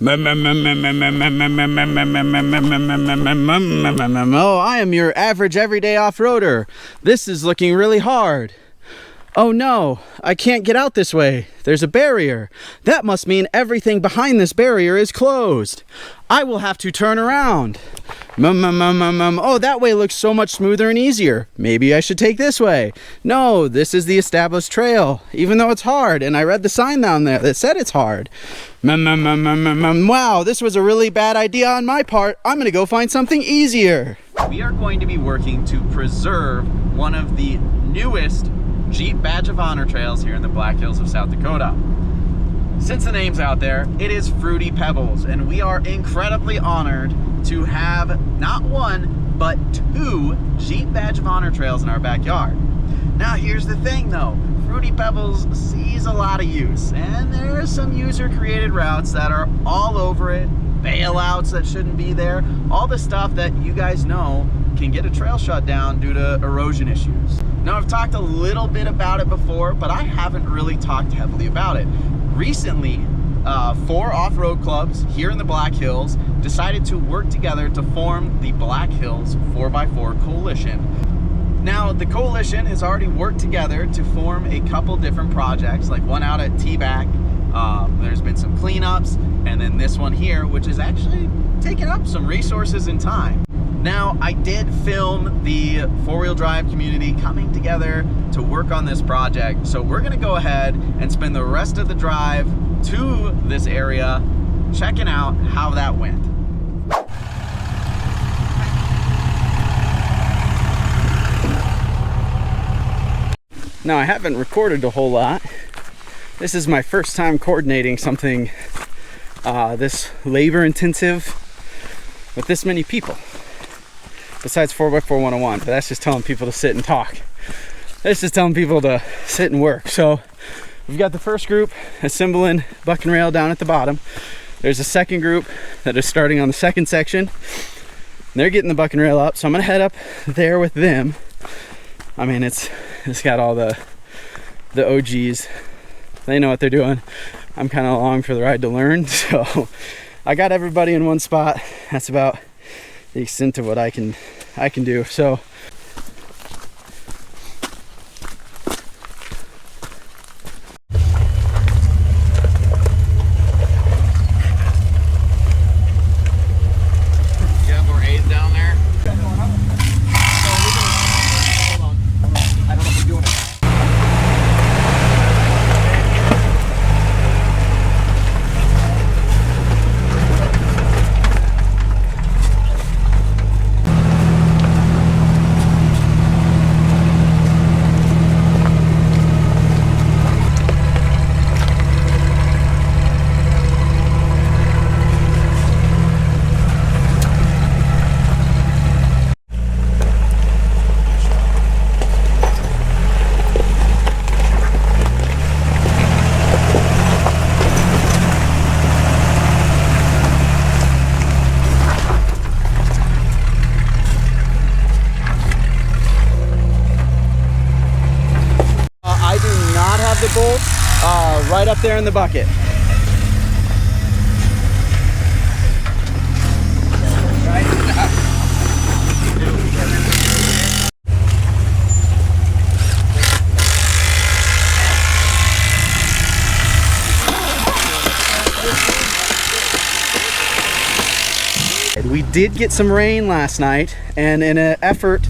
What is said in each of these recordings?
Oh, I am your average everyday off-roader. This is looking really hard. Oh no, I can't get out this way. There's a barrier. That must mean everything behind this barrier is closed. I will have to turn around. Oh, that way looks so much smoother and easier. Maybe I should take this way. No, this is the established trail, even though it's hard, and I read the sign down there that said it's hard. Wow, this was a really bad idea on my part. I'm gonna go find something easier. We are going to be working to preserve one of the newest Jeep Badge of Honor trails here in the Black Hills of South Dakota. Since the name's out there, it is Fruity Pebbles, and we are incredibly honored to have not one, but 2 Jeep Badge of Honor trails in our backyard. Now here's the thing though, Fruity Pebbles sees a lot of use, and there are some user-created routes that are all over it, bailouts that shouldn't be there, all the stuff that you guys know can get a trail shut down due to erosion issues. Now I've talked a little bit about it before, but I haven't really talked heavily about it. Recently, 4 off-road clubs here in the Black Hills decided to work together to form the Black Hills 4x4 Coalition. Now, the coalition has already worked together to form a couple different projects, like one out at T-Back. There's been some cleanups, and then this one here, which is actually taking up some resources and time. Now, I did film the 4-wheel drive community coming together to work on this project, so we're gonna go ahead and spend the rest of the drive to this area checking out how that went. Now, I haven't recorded a whole lot. This is my first time coordinating something this labor intensive with this many people. Besides 4x4 101, but that's just telling people to sit and talk. That's just telling people to sit and work. So we've got the first group assembling buck and rail down at the bottom. There's a second group that is starting on the second section. They're getting the buck and rail up, so I'm gonna head up there with them. I mean, it's got all the OGs. They know what they're doing. I'm kind of along for the ride to learn. So I got everybody in one spot. That's about the extent of what I can do. So the bolt right up there in the bucket. We did get some rain last night, and in an effort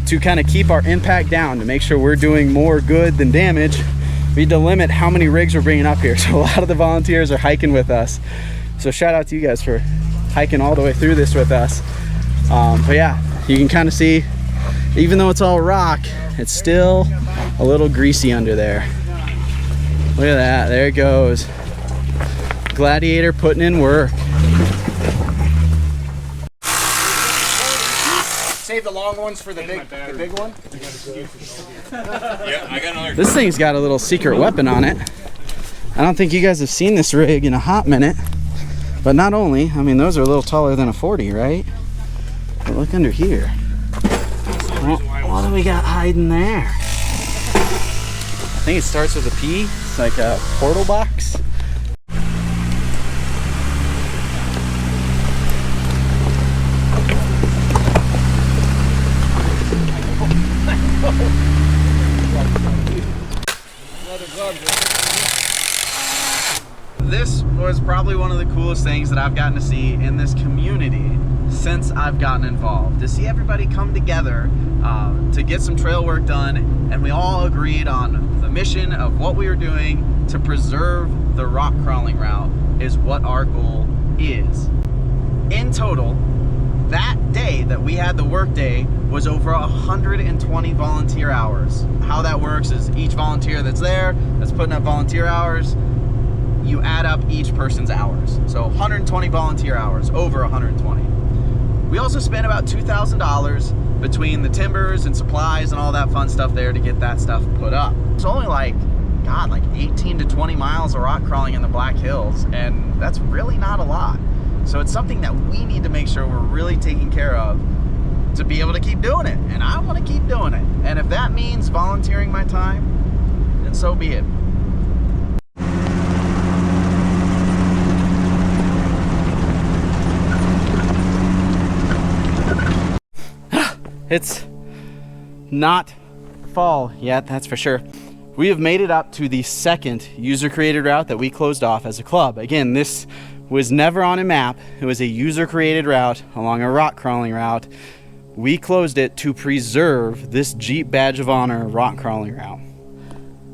to kind of keep our impact down, to make sure we're doing more good than damage, we need to limit how many rigs we're bringing up here. So a lot of the volunteers are hiking with us. So shout out to you guys for hiking all the way through this with us. But yeah, you can kind of see, even though it's all rock, it's still a little greasy under there. Look at that, there it goes. Gladiator putting in work. Save the long ones for the big one. Yeah, I got another. This thing's got a little secret weapon on it. I don't think you guys have seen this rig in a hot minute. But not only, I mean, those are a little taller than a 40, right? But look under here. What do we got hiding there? I think it starts with a P. It's like a portal box. was probably one of the coolest things that I've gotten to see in this community since I've gotten involved, to see everybody come together to get some trail work done, and we all agreed on the mission of what we were doing to preserve the rock crawling route is what our goal is. In total, that day that we had the work day was over 120 volunteer hours. How that works is each volunteer that's there, that's putting up volunteer hours, you add up each person's hours. So 120 volunteer hours, over 120. We also spent about $2,000 between the timbers and supplies and all that fun stuff there to get that stuff put up. It's only like, God, like 18 to 20 miles of rock crawling in the Black Hills, and that's really not a lot. So it's something that we need to make sure we're really taking care of to be able to keep doing it. And I want to keep doing it. And if that means volunteering my time, then so be it. It's not fall yet, that's for sure. We have made it up to the second user-created route that we closed off as a club. Again, this was never on a map. It was a user-created route along a rock crawling route. We closed it to preserve this Jeep Badge of Honor rock crawling route.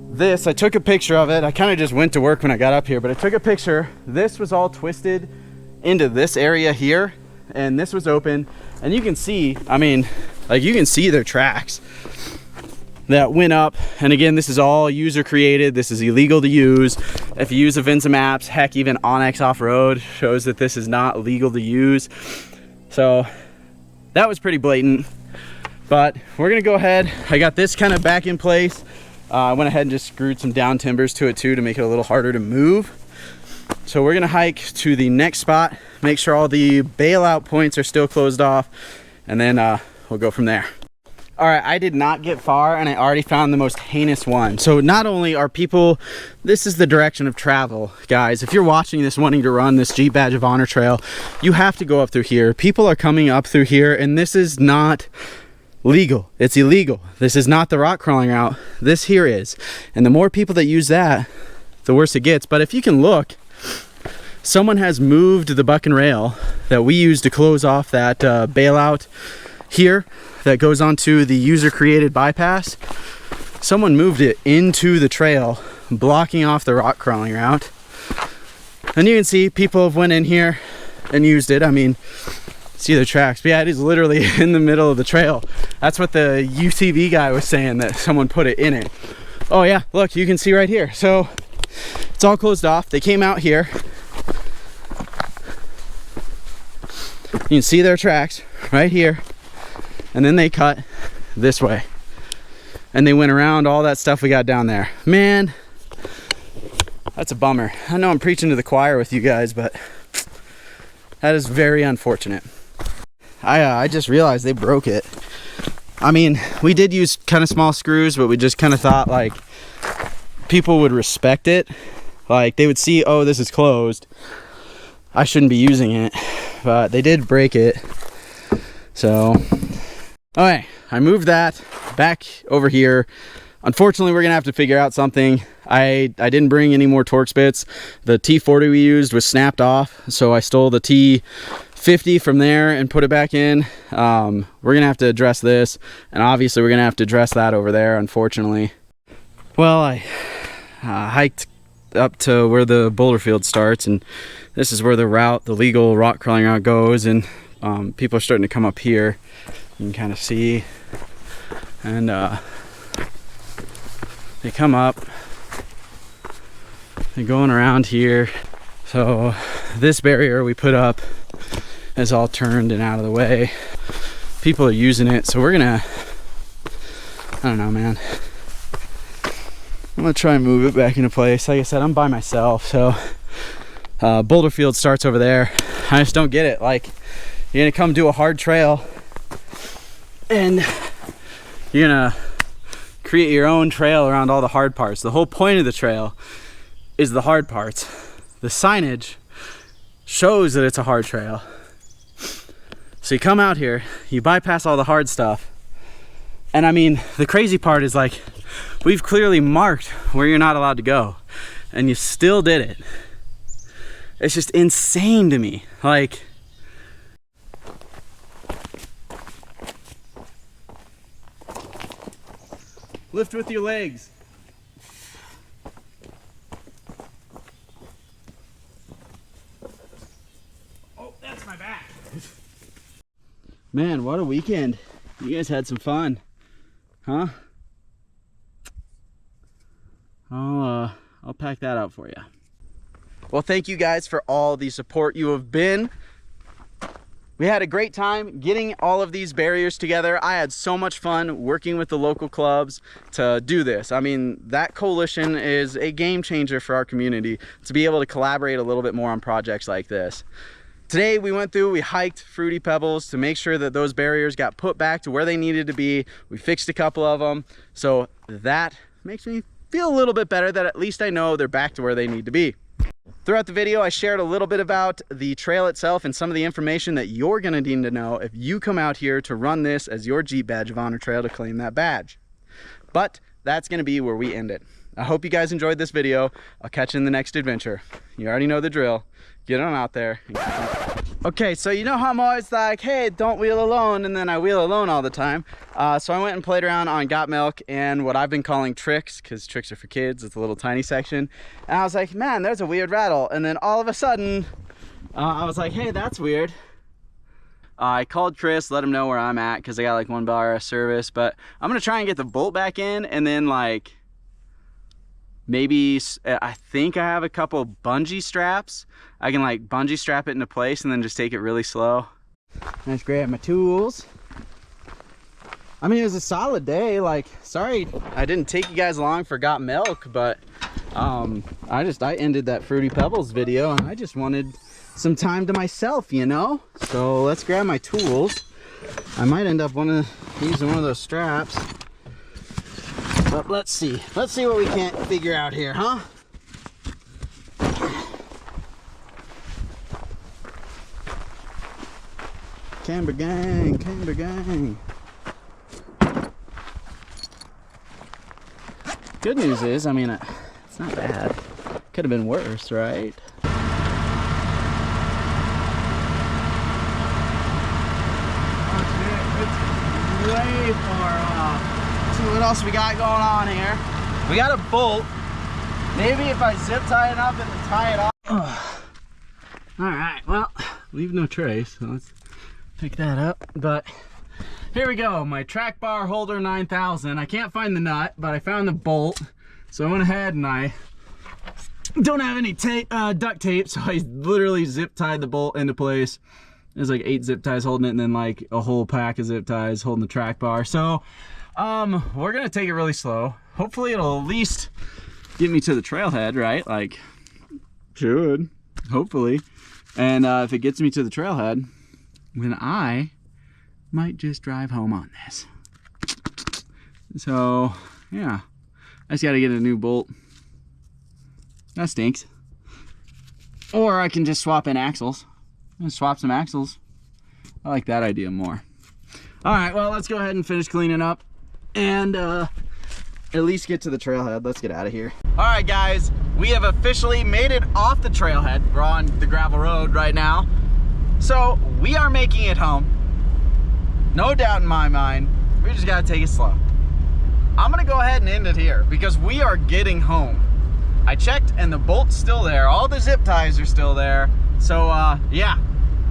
This, I took a picture of it. I kind of just went to work when I got up here, but I took a picture. This was all twisted into this area here, and this was open. And you can see, I mean, like you can see their tracks that went up. And again, this is all user created. This is illegal to use. If you use events and maps, heck, even Onyx Off-Road shows that this is not legal to use. So that was pretty blatant, but we're gonna go ahead. I got this kind of back in place. I went ahead and just screwed some down timbers to it too to make it a little harder to move. So we're gonna hike to the next spot, make sure all the bailout points are still closed off, and then we'll go from there. All right, I did not get far and I already found the most heinous one. So not only are people, this is the direction of travel, guys. If you're watching this wanting to run this Jeep Badge of Honor trail, you have to go up through here. People are coming up through here and this is not legal. It's illegal. This is not the rock crawling route. This here is. And the more people that use that, the worse it gets. But if you can look, someone has moved the buck and rail that we used to close off that bailout here that goes onto the user created bypass. Someone moved it into the trail, blocking off the rock crawling route. And you can see people have went in here and used it. I mean, see the tracks, but yeah, it is literally in the middle of the trail. That's what the UTV guy was saying, that someone put it in it. Oh yeah, look, you can see right here. So it's all closed off. They came out here. You can see their tracks right here. And then they cut this way. And they went around all that stuff we got down there. Man, that's a bummer. I know I'm preaching to the choir with you guys, but that is very unfortunate. I just realized they broke it. I mean, we did use kind of small screws, but we just kind of thought like people would respect it. Like they would see, oh, this is closed, I shouldn't be using it. But they did break it. So okay, I moved that back over here. Unfortunately, we're gonna have to figure out something. I didn't bring any more Torx bits. The T40 we used was snapped off, so I stole the T50 from there and put it back in. We're gonna have to address this, and obviously we're gonna have to address that over there, unfortunately. Well, I hiked up to where the boulder field starts, and this is where the route, the legal rock crawling route goes, and people are starting to come up here. You can kind of see, and they come up, they're going around here. So this barrier we put up is all turned and out of the way. People are using it, so we're gonna, I don't know, man, I'm gonna try and move it back into place. Like I said, I'm by myself, so boulder field starts over there. I just don't get it. Like, you're gonna come do a hard trail and you're gonna create your own trail around all the hard parts. The whole point of the trail is the hard parts. The signage shows that it's a hard trail. So you come out here, you bypass all the hard stuff. And I mean, the crazy part is like, we've clearly marked where you're not allowed to go, and you still did it. It's just insane to me. Like, lift with your legs. Oh, that's my back. Man, what a weekend. You guys had some fun, huh? I'll pack that out for you. Well, thank you guys for all the support you have been. We had a great time getting all of these barriers together. I had so much fun working with the local clubs to do this. I mean, that coalition is a game changer for our community to be able to collaborate a little bit more on projects like this. Today we hiked Fruity Pebbles to make sure that those barriers got put back to where they needed to be. We fixed a couple of them. So that makes me feel a little bit better that at least I know they're back to where they need to be. Throughout the video, I shared a little bit about the trail itself and some of the information that you're gonna need to know if you come out here to run this as your Jeep Badge of Honor trail to claim that badge. But that's gonna be where we end it. I hope you guys enjoyed this video. I'll catch you in the next adventure. You already know the drill. Get on out there. Okay, so you know how I'm always like, hey, don't wheel alone, and then I wheel alone all the time. So I went and played around on Got Milk and what I've been calling tricks, because tricks are for kids. It's a little tiny section. And I was like, man, there's a weird rattle. And then all of a sudden, I was like, hey, that's weird. I called Chris, let him know where I'm at, because I got like 1 bar of service. But I'm going to try and get the bolt back in, and then like, maybe, I think I have a couple bungee straps. I can like bungee strap it into place and then just take it really slow. Let's grab my tools. I mean, it was a solid day. Like, sorry I didn't take you guys along for Got Milk, but I ended that Fruity Pebbles video and I just wanted some time to myself, you know? So let's grab my tools. I might end up using one of those straps. But let's see what we can't figure out here, huh? Camber gang, camber gang. Good news is, I mean, it's not bad. Could have been worse, right? It's way far off. See what else we got going on here. We got a bolt. Maybe if I zip tie it up and then tie it off. All right, well, leave no trace. So let's pick that up. But here we go, my track bar holder 9000. I can't find the nut, but I found the bolt. So I went ahead and I don't have any duct tape, so I literally zip tied the bolt into place. There's like 8 zip ties holding it, and then like a whole pack of zip ties holding the track bar. So we're gonna take it really slow. Hopefully it'll at least get me to the trailhead, right? Like, should, hopefully. And if it gets me to the trailhead, then I might just drive home on this. So yeah, I just gotta get a new bolt. That stinks. Or I can just swap in axles. I'm gonna swap some axles. I like that idea more. All right, well, let's go ahead and finish cleaning up and at least get to the trailhead. Let's get out of here. All right, guys, we have officially made it off the trailhead. We're on the gravel road right now. So we are making it home. No doubt in my mind. We just gotta take it slow. I'm gonna go ahead and end it here because we are getting home. I checked and the bolt's still there. All the zip ties are still there. So yeah,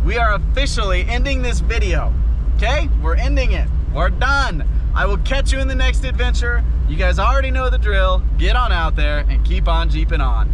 we are officially ending this video. Okay, we're ending it. We're done. I will catch you in the next adventure. You guys already know the drill. Get on out there and keep on jeeping on.